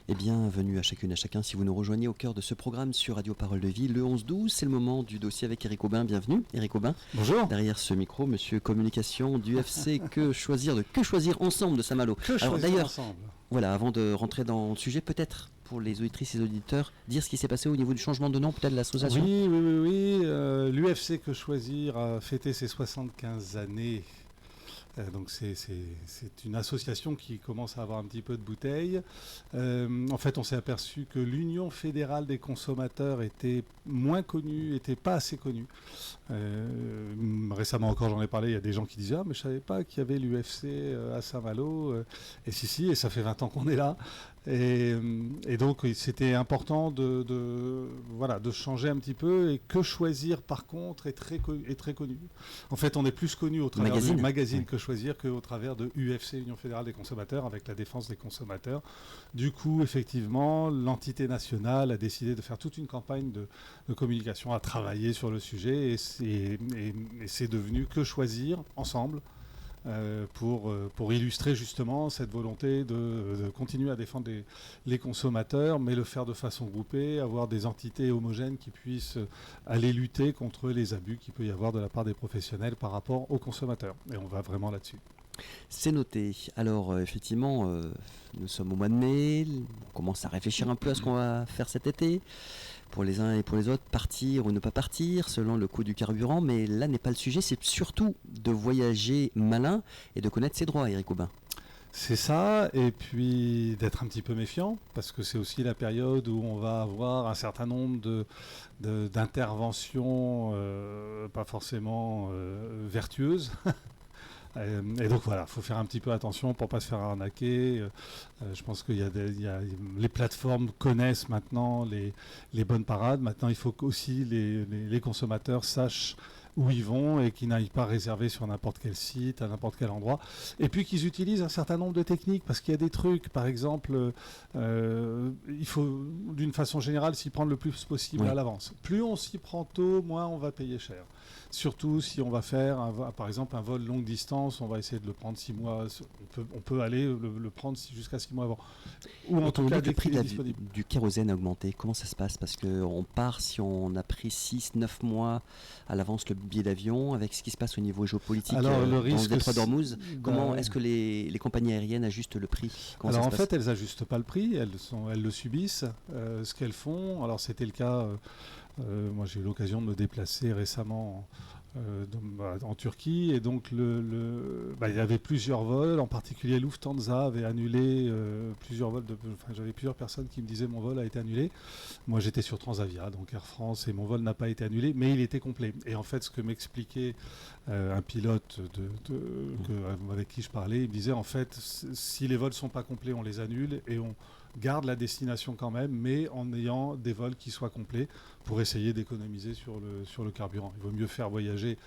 Et bienvenue à chacune, à chacun. Si vous nous rejoignez au cœur de ce programme sur Radio Parole de Vie, le 11-12, c'est le moment du dossier avec Éric Aubin. Bienvenue, Éric Aubin. Bonjour. Derrière ce micro, monsieur communication du FC Que choisir ensemble de Saint-Malo. Alors d'ailleurs, ensemble. Voilà, avant de rentrer dans le sujet, peut-être pour les auditrices et les auditeurs, dire ce qui s'est passé au niveau du changement de nom, peut-être de l'association. Oui. L'UFC Que choisir a fêté ses 75 années. Donc c'est une association qui commence à avoir un petit peu de bouteille. En fait, on s'est aperçu que l'Union fédérale des consommateurs était moins connue, était pas assez connue. Récemment encore, j'en ai parlé, il y a des gens qui disaient « Ah, mais je savais pas qu'il y avait l'UFC à Saint-Malo. » Et si, et ça fait 20 ans qu'on est là. Et donc, c'était important de changer un petit peu. Et Que choisir, par contre, est très connu. En fait, on est plus connu au travers du magazine Que choisir qu'au travers de UFC, Union fédérale des consommateurs, avec la défense des consommateurs. Du coup, effectivement, l'entité nationale a décidé de faire toute une campagne de communication, à travailler sur le sujet. Et c'est devenu Que choisir ensemble. Pour illustrer justement cette volonté de continuer à défendre les consommateurs, mais le faire de façon groupée, avoir des entités homogènes qui puissent aller lutter contre les abus qu'il peut y avoir de la part des professionnels par rapport aux consommateurs. Et on va vraiment là-dessus. C'est noté. Alors, effectivement, nous sommes au mois de mai, on commence à réfléchir un peu à ce qu'on va faire cet été. Pour les uns et pour les autres, partir ou ne pas partir, selon le coût du carburant. Mais là n'est pas le sujet, c'est surtout de voyager malin et de connaître ses droits, Éric Aubin. C'est ça, et puis d'être un petit peu méfiant, parce que c'est aussi la période où on va avoir un certain nombre d'interventions pas forcément vertueuses. Et donc voilà, il faut faire un petit peu attention pour ne pas se faire arnaquer. Je pense que les plateformes connaissent maintenant les bonnes parades. Maintenant, il faut qu'aussi les consommateurs sachent où ils vont et qu'ils n'aillent pas réserver sur n'importe quel site, à n'importe quel endroit. Et puis qu'ils utilisent un certain nombre de techniques, parce qu'il y a des trucs, par exemple, il faut d'une façon générale s'y prendre le plus possible à l'avance. Plus on s'y prend tôt, moins on va payer cher. Surtout si on va faire, par exemple, un vol longue distance, on va essayer de le prendre 6 mois. On peut aller le prendre jusqu'à 6 mois avant. Ou en tout cas, le prix du kérosène a augmenté. Comment ça se passe? Parce qu'on part, si on a pris 6-9 mois à l'avance le billet d'avion, avec ce qui se passe au niveau géopolitique le dans risque, le détroit d'Ormuz, comment est-ce que les compagnies aériennes ajustent le prix? Alors en fait, elles n'ajustent pas le prix, elles le subissent. Ce qu'elles font, alors c'était le cas... moi, j'ai eu l'occasion de me déplacer récemment en Turquie, et donc il y avait plusieurs vols, en particulier Lufthansa avait annulé plusieurs vols. J'avais plusieurs personnes qui me disaient mon vol a été annulé. Moi, j'étais sur Transavia, donc Air France, et mon vol n'a pas été annulé, mais il était complet. Et en fait, ce que m'expliquait un pilote avec qui je parlais, il me disait en fait, si les vols sont pas complets, on les annule et on garde la destination quand même, mais en ayant des vols qui soient complets pour essayer d'économiser sur le carburant. Il vaut mieux faire voyager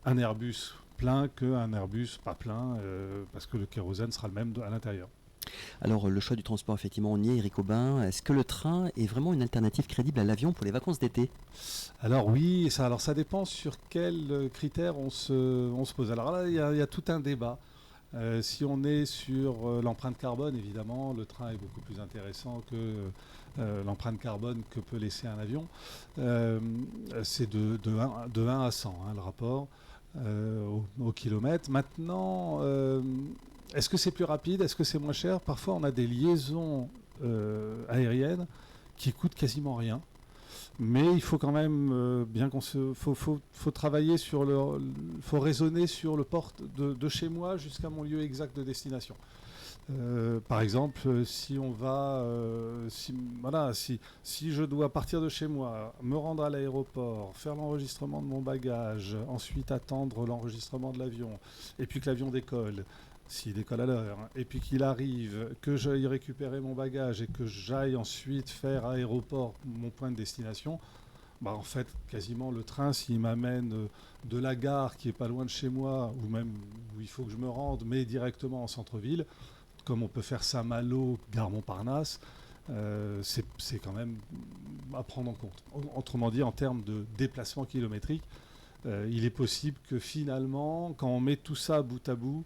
un Airbus plein qu'un Airbus pas plein, parce que le kérosène sera le même à l'intérieur. Alors, le choix du transport, effectivement, on y est, Éric Aubin. Est-ce que le train est vraiment une alternative crédible à l'avion pour les vacances d'été? Alors oui, ça dépend sur quels critères on se pose. Alors là, il y a tout un débat. Si on est sur l'empreinte carbone, évidemment, le train est beaucoup plus intéressant que l'empreinte carbone que peut laisser un avion. C'est de 1 à 100, le rapport au kilomètre. Maintenant, est-ce que c'est plus rapide? Est-ce que c'est moins cher? Parfois, on a des liaisons aériennes qui coûtent quasiment rien. Mais il faut quand même faut travailler faut raisonner sur le port de chez moi jusqu'à mon lieu exact de destination. Par exemple, si on va, si je dois partir de chez moi, me rendre à l'aéroport, faire l'enregistrement de mon bagage, ensuite attendre l'enregistrement de l'avion, et puis que l'avion décolle. S'il décolle à l'heure, et puis qu'il arrive, que j'aille récupérer mon bagage et que j'aille ensuite faire à aéroport mon point de destination, en fait, quasiment le train, s'il m'amène de la gare qui est pas loin de chez moi, ou même où il faut que je me rende, mais directement en centre-ville, comme on peut faire Saint-Malo, gare Montparnasse, c'est quand même à prendre en compte. Autrement dit, en termes de déplacement kilométrique, il est possible que finalement, quand on met tout ça bout à bout,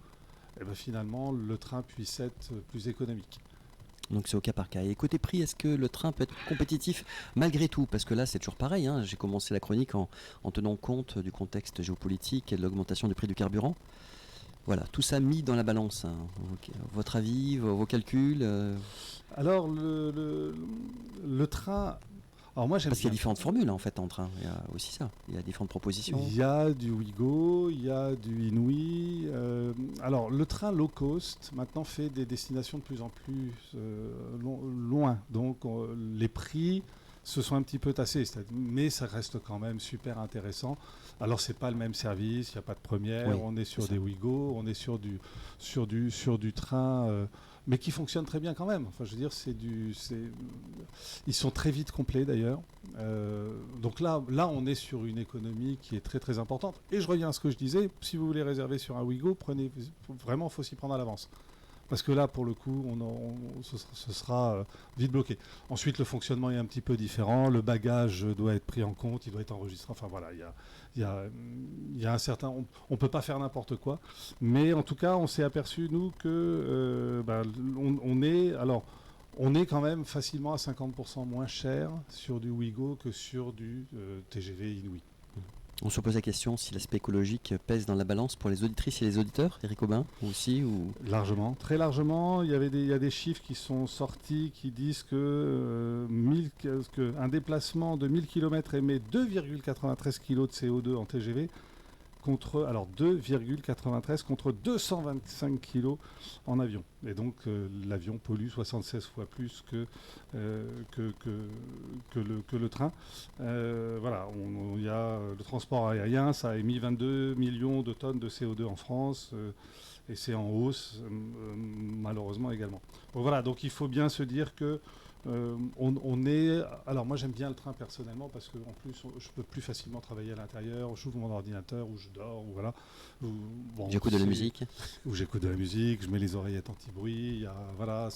finalement, le train puisse être plus économique. Donc c'est au cas par cas. Et côté prix, est-ce que le train peut être compétitif malgré tout? Parce que là, c'est toujours pareil, hein. J'ai commencé la chronique en tenant compte du contexte géopolitique et de l'augmentation du prix du carburant. Voilà, tout ça mis dans la balance, hein. Votre avis, vos calculs Alors, le train. Alors, moi, j'aime Parce qu'il y a bien. différentes formules en fait en train. Il y a aussi ça. Il y a différentes propositions. Il y a du Ouigo, il y a du Inouï. Alors, le train low cost, maintenant, fait des destinations de plus en plus loin. Donc, les prix se sont un petit peu tassés. Mais ça reste quand même super intéressant. Alors, c'est pas le même service, il n'y a pas de première. Oui, on est sur c'est des ça. Ouigo, on est sur du train. Mais qui fonctionne très bien quand même. Enfin, je veux dire, ils sont très vite complets d'ailleurs. Donc là, on est sur une économie qui est très très importante. Et je reviens à ce que je disais, si vous voulez réserver sur un Ouigo, vraiment, faut s'y prendre à l'avance. Parce que là, pour le coup, ce sera vite bloqué. Ensuite, le fonctionnement est un petit peu différent. Le bagage doit être pris en compte, il doit être enregistré. Enfin voilà, il y a un certain... On ne peut pas faire n'importe quoi. Mais en tout cas, on s'est aperçu, nous, que on est quand même facilement à 50% moins cher sur du Ouigo que sur du TGV Inouï. On se pose la question si l'aspect écologique pèse dans la balance pour les auditrices et les auditeurs, Eric Aubin aussi ou... Largement, très largement. Il y a des chiffres qui sont sortis qui disent que, un déplacement de 1000 km émet 2,93 kg de CO2 en TGV, contre 2,93 contre 225 kg en avion. Et donc l'avion pollue 76 fois plus que le train. Voilà, il y a le transport aérien, ça a émis 22 millions de tonnes de CO2 en France. Et c'est en hausse, malheureusement également. Donc voilà, donc il faut bien se dire que on est... Alors moi j'aime bien le train personnellement parce qu'en plus je peux plus facilement travailler à l'intérieur, j'ouvre mon ordinateur ou je dors, ou voilà. Bon, J'écoute de la musique. Ou j'écoute de la musique, je mets les oreillettes anti-bruit, voilà,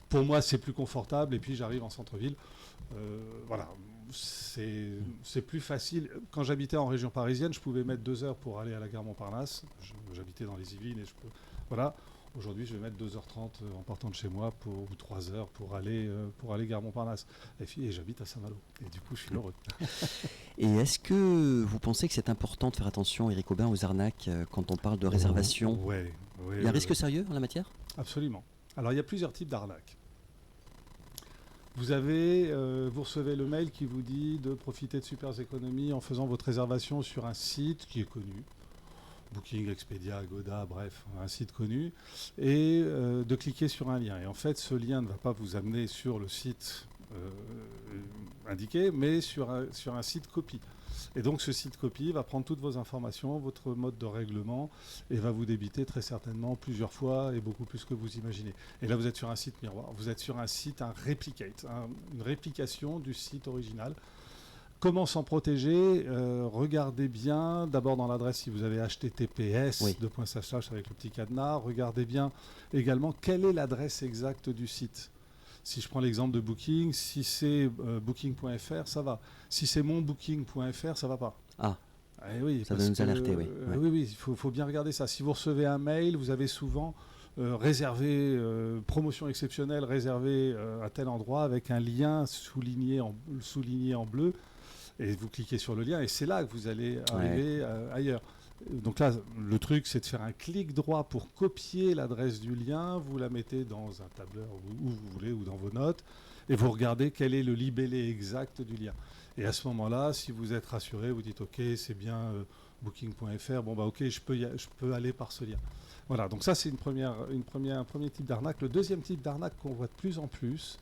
pour moi c'est plus confortable et puis j'arrive en centre-ville. Voilà, c'est plus facile. Quand j'habitais en région parisienne, je pouvais mettre 2 heures pour aller à la gare Montparnasse. J'habitais dans les Yvelines et voilà. Aujourd'hui, je vais mettre 2h30 en partant de chez moi ou 3 heures pour aller gare Montparnasse. Et j'habite à Saint-Malo. Et du coup, je suis heureux. Et est-ce que vous pensez que c'est important de faire attention, Eric Aubin, aux arnaques quand on parle de réservation? Ouais, Il y a un risque sérieux en la matière? Absolument. Alors, il y a plusieurs types d'arnaques. Vous recevez le mail qui vous dit de profiter de super économies en faisant votre réservation sur un site qui est connu. Booking, Expedia, Agoda, bref, un site connu, et de cliquer sur un lien. Et en fait, ce lien ne va pas vous amener sur le site indiqué, mais sur un site copie. Et donc ce site copie va prendre toutes vos informations, votre mode de règlement, et va vous débiter très certainement plusieurs fois et beaucoup plus que vous imaginez. Et là, vous êtes sur un site miroir, vous êtes sur un site, un replicate, une réplication du site original. Comment s'en protéger? Regardez bien, d'abord dans l'adresse si vous avez HTTPS, Oui. avec le petit cadenas. Regardez bien également quelle est l'adresse exacte du site. Si je prends l'exemple de Booking, si c'est booking.fr, ça va. Si c'est monbooking.fr, ça va pas. Ah, Oui, ça doit nous alerter, oui. Ouais. Oui, il faut bien regarder ça. Si vous recevez un mail, vous avez souvent réservé, promotion exceptionnelle, réservé à tel endroit avec un lien souligné en bleu. Et vous cliquez sur le lien et c'est là que vous allez arriver ailleurs. Donc là, le truc, c'est de faire un clic droit pour copier l'adresse du lien. Vous la mettez dans un tableur où vous voulez ou dans vos notes et vous regardez quel est le libellé exact du lien. Et à ce moment-là, si vous êtes rassuré, vous dites OK, c'est bien booking.fr. Bon bah OK, je peux aller par ce lien. Voilà. Donc ça, c'est un premier type d'arnaque. Le deuxième type d'arnaque qu'on voit de plus en plus,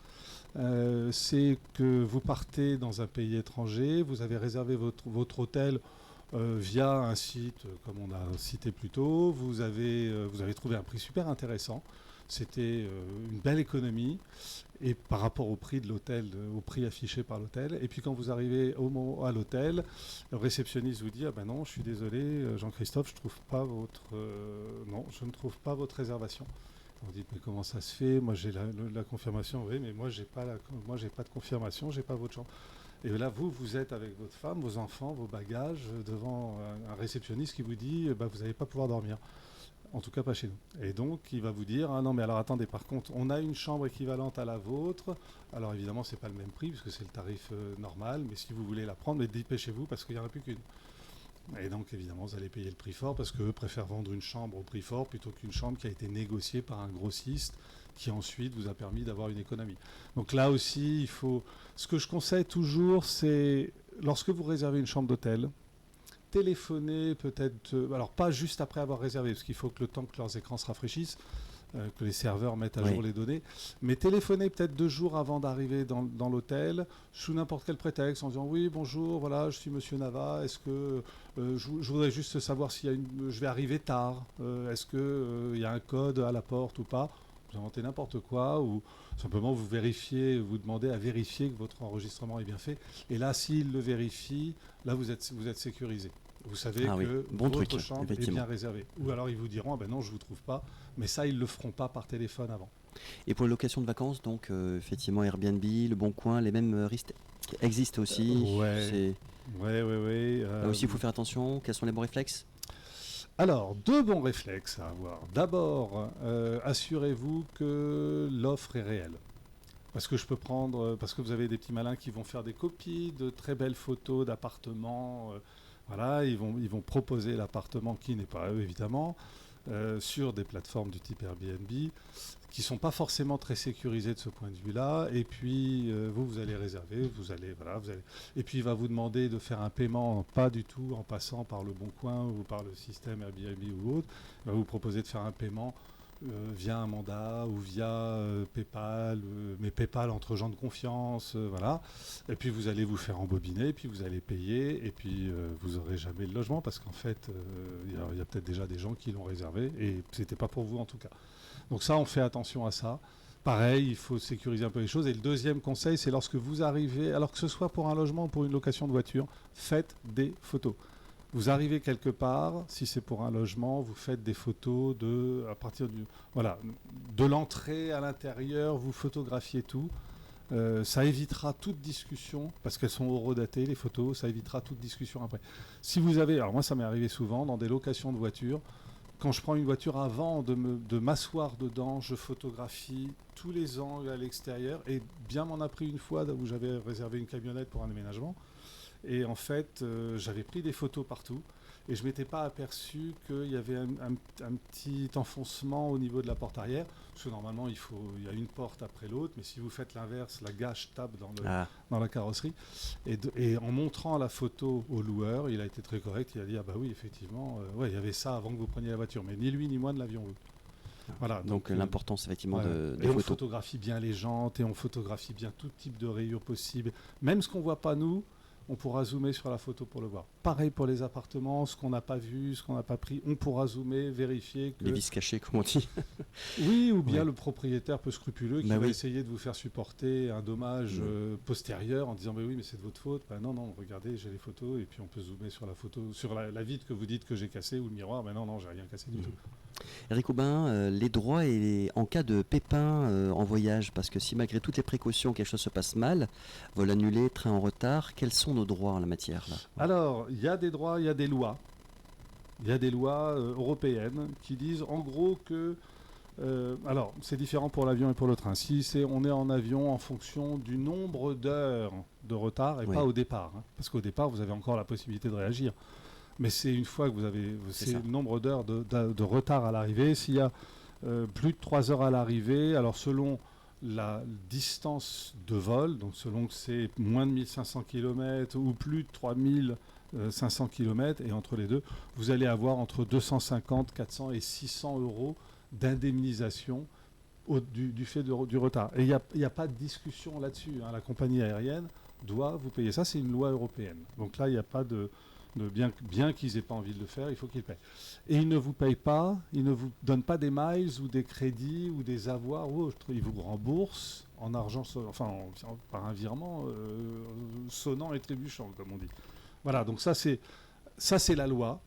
c'est que vous partez dans un pays étranger, vous avez réservé votre hôtel via un site comme on a cité plus tôt, vous avez trouvé un prix super intéressant, c'était une belle économie et par rapport au prix de l'hôtel, au prix affiché par l'hôtel, et puis quand vous arrivez à l'hôtel, le réceptionniste vous dit ah ben non, je suis désolé Jean-Christophe, je ne trouve pas votre réservation. On dit mais comment ça se fait? Moi j'ai la confirmation. Oui, mais moi j'ai pas de confirmation, j'ai pas votre chambre. Et là vous êtes avec votre femme, vos enfants, vos bagages devant un réceptionniste qui vous dit vous n'allez pas pouvoir dormir. En tout cas, pas chez nous. Et donc, il va vous dire, ah non, mais alors attendez, par contre, on a une chambre équivalente à la vôtre. Alors évidemment, c'est pas le même prix, puisque c'est le tarif normal, mais si vous voulez la prendre, mais dépêchez-vous, parce qu'il n'y en a plus qu'une. Et donc, évidemment, vous allez payer le prix fort, parce qu'eux préfèrent vendre une chambre au prix fort, plutôt qu'une chambre qui a été négociée par un grossiste, qui ensuite vous a permis d'avoir une économie. Donc là aussi, il faut... Ce que je conseille toujours, c'est, lorsque vous réservez une chambre d'hôtel, téléphoner peut-être, alors pas juste après avoir réservé, parce qu'il faut que le temps que leurs écrans se rafraîchissent, que les serveurs mettent à jour les données, mais téléphoner peut-être 2 jours avant d'arriver dans l'hôtel, sous n'importe quel prétexte, en disant oui, bonjour, voilà, je suis Monsieur Nava, est-ce que je voudrais juste savoir si je vais arriver tard, est-ce qu'il y a un code à la porte ou pas. Vous inventez n'importe quoi, ou simplement vous vérifiez, vous demandez à vérifier que votre enregistrement est bien fait. Et là, s'il le vérifie, là vous êtes sécurisé. Vous savez que votre chambre est bien réservée. Ou alors ils vous diront, ah ben non, je ne vous trouve pas. Mais ça, ils ne le feront pas par téléphone avant. Et pour la location de vacances, donc effectivement Airbnb, Le Bon Coin, les mêmes risques existent aussi. Oui. Là aussi, il faut faire attention. Quels sont les bons réflexes ? Alors, 2 bons réflexes à avoir. D'abord, assurez-vous que l'offre est réelle. Parce que vous avez des petits malins qui vont faire des copies de très belles photos d'appartements. Voilà, ils vont proposer l'appartement qui n'est pas à eux, évidemment, sur des plateformes du type Airbnb, qui ne sont pas forcément très sécurisées de ce point de vue-là. Et puis, vous allez réserver, et puis il va vous demander de faire un paiement, pas du tout en passant par Le Bon Coin ou par le système Airbnb ou autre. Il va vous proposer de faire un paiement via un mandat ou via PayPal, mais PayPal entre gens de confiance, voilà. Et puis vous allez vous faire embobiner, puis vous allez payer, et puis vous n'aurez jamais le logement, parce qu'en fait, il y a peut-être déjà des gens qui l'ont réservé, et c'était pas pour vous en tout cas. Donc ça, on fait attention à ça. Pareil, il faut sécuriser un peu les choses. Et le deuxième conseil, c'est lorsque vous arrivez, alors que ce soit pour un logement ou pour une location de voiture, faites des photos. Vous arrivez quelque part, si c'est pour un logement, vous faites des photos de l'entrée à l'intérieur, vous photographiez tout. Ça évitera toute discussion, parce qu'elles sont horodatées, les photos, ça évitera toute discussion après. Si vous avez, alors moi ça m'est arrivé souvent, dans des locations de voitures, quand je prends une voiture avant de m'asseoir dedans, je photographie tous les angles à l'extérieur, et bien m'en a pris une fois où j'avais réservé une camionnette pour un déménagement. Et en fait, j'avais pris des photos partout et je ne m'étais pas aperçu qu'il y avait un petit enfoncement au niveau de la porte arrière. Parce que normalement, il y a une porte après l'autre, mais si vous faites l'inverse, la gâche tape dans la carrosserie. Et en montrant la photo au loueur, il a été très correct. Il a dit, ah bah oui, effectivement, il y avait ça avant que vous preniez la voiture. Mais ni lui ni moi ne l'avions vu. Voilà, donc l'importance effectivement des photos. On photographie bien les jantes et on photographie bien tout type de rayures possible. Même ce qu'on ne voit pas nous, on pourra zoomer sur la photo pour le voir. Pareil pour les appartements, ce qu'on n'a pas vu, ce qu'on n'a pas pris, on pourra zoomer, vérifier que... Les vis cachées, comme on dit. Oui, ou bien le propriétaire peu scrupuleux qui va essayer de vous faire supporter un dommage postérieur en disant oui, mais c'est de votre faute. Non, regardez, j'ai les photos, et puis on peut zoomer sur la photo, sur la vitre que vous dites que j'ai cassée, ou le miroir. Non, j'ai rien cassé du tout. Eric Aubin, les droits en cas de pépin en voyage, parce que si malgré toutes les précautions quelque chose se passe mal, vol annulé, train en retard, quels sont nos droits en la matière là ? Alors, il y a des droits, il y a des lois. Il y a des lois européennes qui disent en gros que... alors, c'est différent pour l'avion et pour le train. On est en avion en fonction du nombre d'heures de retard et pas au départ. Parce qu'au départ, vous avez encore la possibilité de réagir. Mais c'est une fois que vous avez le nombre d'heures de retard à l'arrivée. S'il y a plus de 3 heures à l'arrivée, alors selon la distance de vol, donc selon que c'est moins de 1500 km ou plus de 3500 km, et entre les deux, vous allez avoir entre 250, 400 et 600 euros d'indemnisation du fait du retard. Et il n'y a pas de discussion là-dessus. La compagnie aérienne doit vous payer. Ça, c'est une loi européenne. Donc là, il n'y a pas bien qu'ils n'aient pas envie de le faire, il faut qu'ils payent. Et ils ne vous payent pas, ils ne vous donnent pas des miles ou des crédits ou des avoirs ou autre. Ils vous remboursent en argent, par un virement sonnant et trébuchant, comme on dit. Voilà, donc ça c'est la loi.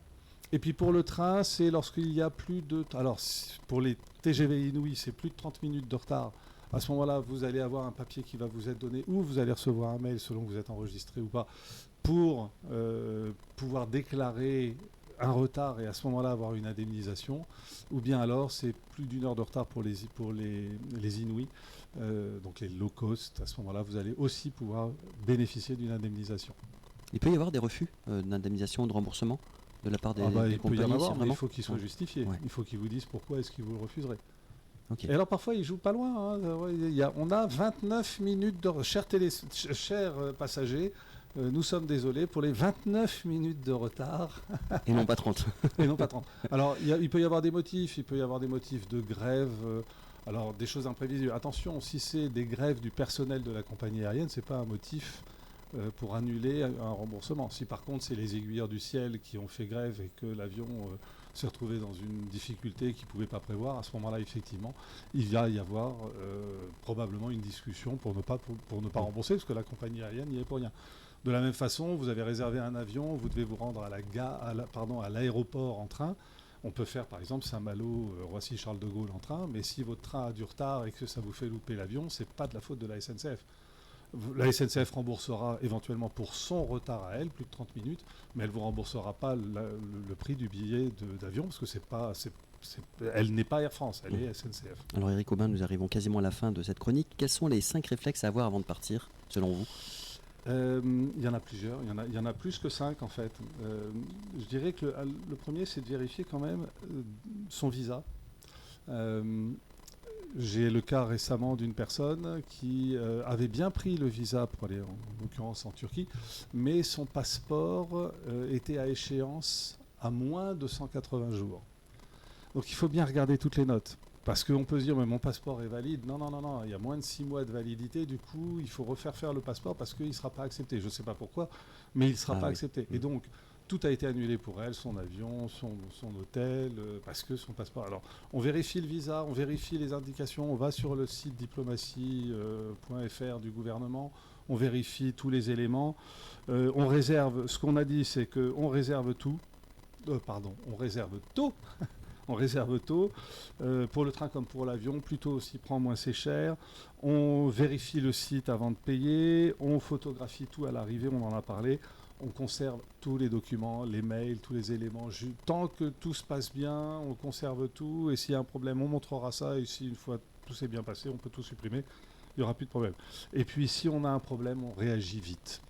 Et puis pour le train, c'est lorsqu'il y a plus de... Alors pour les TGV Inouï, c'est plus de 30 minutes de retard. À ce moment-là, vous allez avoir un papier qui va vous être donné, ou vous allez recevoir un mail selon que vous êtes enregistré ou pas, pour pouvoir déclarer un retard et à ce moment-là avoir une indemnisation, ou bien alors c'est plus d'1 heure de retard pour les Inuits, donc les low cost. À ce moment-là, vous allez aussi pouvoir bénéficier d'une indemnisation. Il peut y avoir des refus d'indemnisation ou de remboursement de la part des Il peut y en compagnies, avoir, c'est mais il vraiment faut qu'ils soient justifiés. Ouais. Il faut qu'ils vous disent pourquoi est-ce qu'ils vous le refuseraient. Ok. Et alors parfois ils jouent pas loin. On a 29 minutes de chers passagers. Nous sommes désolés pour les 29 minutes de retard. Et non pas 30. Et non pas 30. Alors il peut y avoir des motifs. Il peut y avoir des motifs de grève. Alors des choses imprévisibles. Attention, si c'est des grèves du personnel de la compagnie aérienne, c'est pas un motif pour annuler un remboursement. Si par contre c'est les aiguilleurs du ciel qui ont fait grève et que l'avion s'est retrouvé dans une difficulté qu'il ne pouvait pas prévoir, à ce moment-là, effectivement, il va y avoir probablement une discussion pour ne pas rembourser, parce que la compagnie aérienne n'y est pour rien. De la même façon, vous avez réservé un avion, vous devez vous rendre à l'aéroport en train. On peut faire par exemple Saint-Malo, Roissy-Charles de Gaulle en train, mais si votre train a du retard et que ça vous fait louper l'avion, ce n'est pas de la faute de la SNCF. La SNCF remboursera éventuellement pour son retard à elle, plus de 30 minutes, mais elle ne vous remboursera pas le prix du billet d'avion, parce que elle n'est pas Air France, elle est SNCF. Alors Eric Aubin, nous arrivons quasiment à la fin de cette chronique. Quels sont les 5 réflexes à avoir avant de partir, selon vous ? Il y en a plusieurs, il y en a plus que 5 en fait. Je dirais que le premier, c'est de vérifier quand même son visa. J'ai le cas récemment d'une personne qui avait bien pris le visa pour aller en l'occurrence en Turquie, mais son passeport était à échéance à moins de 180 jours. Donc il faut bien regarder toutes les notes. Parce qu'on peut se dire, mais mon passeport est valide. Non, il y a moins de 6 mois de validité. Du coup, il faut refaire faire le passeport parce qu'il ne sera pas accepté. Je ne sais pas pourquoi, mais il ne sera pas accepté. Et donc, tout a été annulé pour elle, son avion, son hôtel, parce que son passeport... Alors, on vérifie le visa, on vérifie les indications, on va sur le site diplomatie.fr du gouvernement, on vérifie tous les éléments. On réserve, ce qu'on a dit, c'est qu'on réserve tout. On réserve tôt. On réserve tôt, pour le train comme pour l'avion, plutôt aussi prend moins c'est cher. On vérifie le site avant de payer, on photographie tout à l'arrivée, on en a parlé. On conserve tous les documents, les mails, tous les éléments. Tant que tout se passe bien, on conserve tout. Et s'il y a un problème, on montrera ça. Et si une fois tout s'est bien passé, on peut tout supprimer. Il n'y aura plus de problème. Et puis si on a un problème, on réagit vite.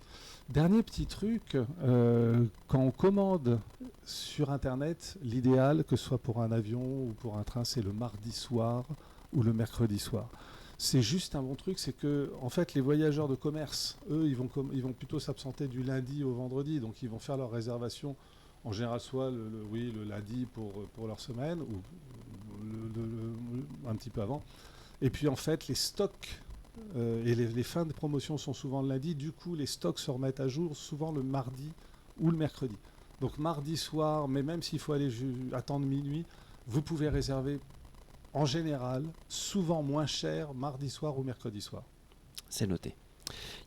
Dernier petit truc, quand on commande sur Internet, l'idéal, que ce soit pour un avion ou pour un train, c'est le mardi soir ou le mercredi soir. C'est juste un bon truc, c'est que en fait, les voyageurs de commerce, eux, ils vont plutôt s'absenter du lundi au vendredi. Donc, ils vont faire leur réservation, en général, soit le lundi pour leur semaine, ou un petit peu avant. Et puis, en fait, les stocks... et les fins de promotion sont souvent le lundi, du coup les stocks se remettent à jour souvent le mardi ou le mercredi. Donc mardi soir, mais même s'il faut aller attendre minuit, vous pouvez réserver en général souvent moins cher mardi soir ou mercredi soir. C'est noté.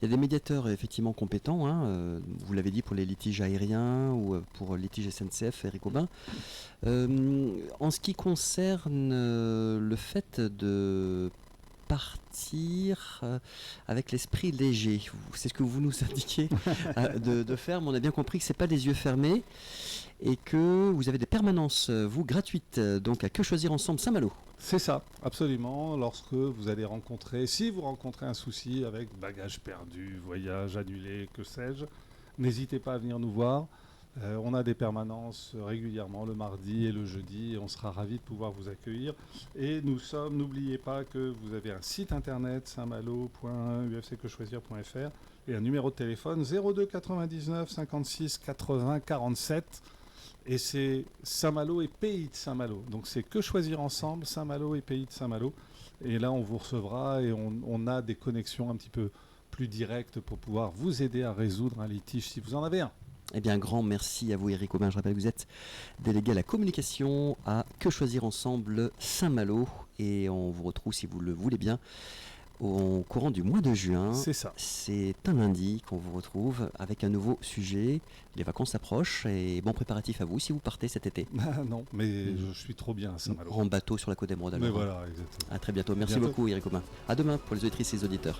Il y a des médiateurs effectivement compétents, vous l'avez dit pour les litiges aériens ou pour litige SNCF, Eric Aubin. En ce qui concerne le fait de partir avec l'esprit léger, c'est ce que vous nous indiquez de faire, mais on a bien compris que c'est pas les yeux fermés et que vous avez des permanences, vous, gratuites, donc à Que Choisir Ensemble Saint-Malo. C'est ça, absolument. Lorsque vous allez si vous rencontrez un souci avec bagages perdus, voyage annulé, que sais-je, n'hésitez pas à venir nous voir. On a des permanences régulièrement le mardi et le jeudi et on sera ravis de pouvoir vous accueillir. Et n'oubliez pas que vous avez un site internet saintmalo.ufcquechoisir.fr et un numéro de téléphone 02 99 56 80 47. Et c'est Saint-Malo et Pays de Saint-Malo. Donc c'est Que Choisir Ensemble, Saint-Malo et Pays de Saint-Malo. Et là on vous recevra et on a des connexions un petit peu plus directes pour pouvoir vous aider à résoudre un litige si vous en avez un. Eh bien, grand merci à vous, Eric Aubin. Je rappelle que vous êtes délégué à la communication à Que Choisir Ensemble Saint-Malo. Et on vous retrouve, si vous le voulez bien, au courant du mois de juin. C'est ça. C'est un lundi qu'on vous retrouve avec un nouveau sujet. Les vacances approchent et bon préparatif à vous si vous partez cet été. Non, mais je suis trop bien à Saint-Malo. En bateau sur la Côte d'Émeraude. Mais voilà, exactement. À très bientôt. Merci beaucoup, Eric Aubin. À demain pour les auditrices et les auditeurs.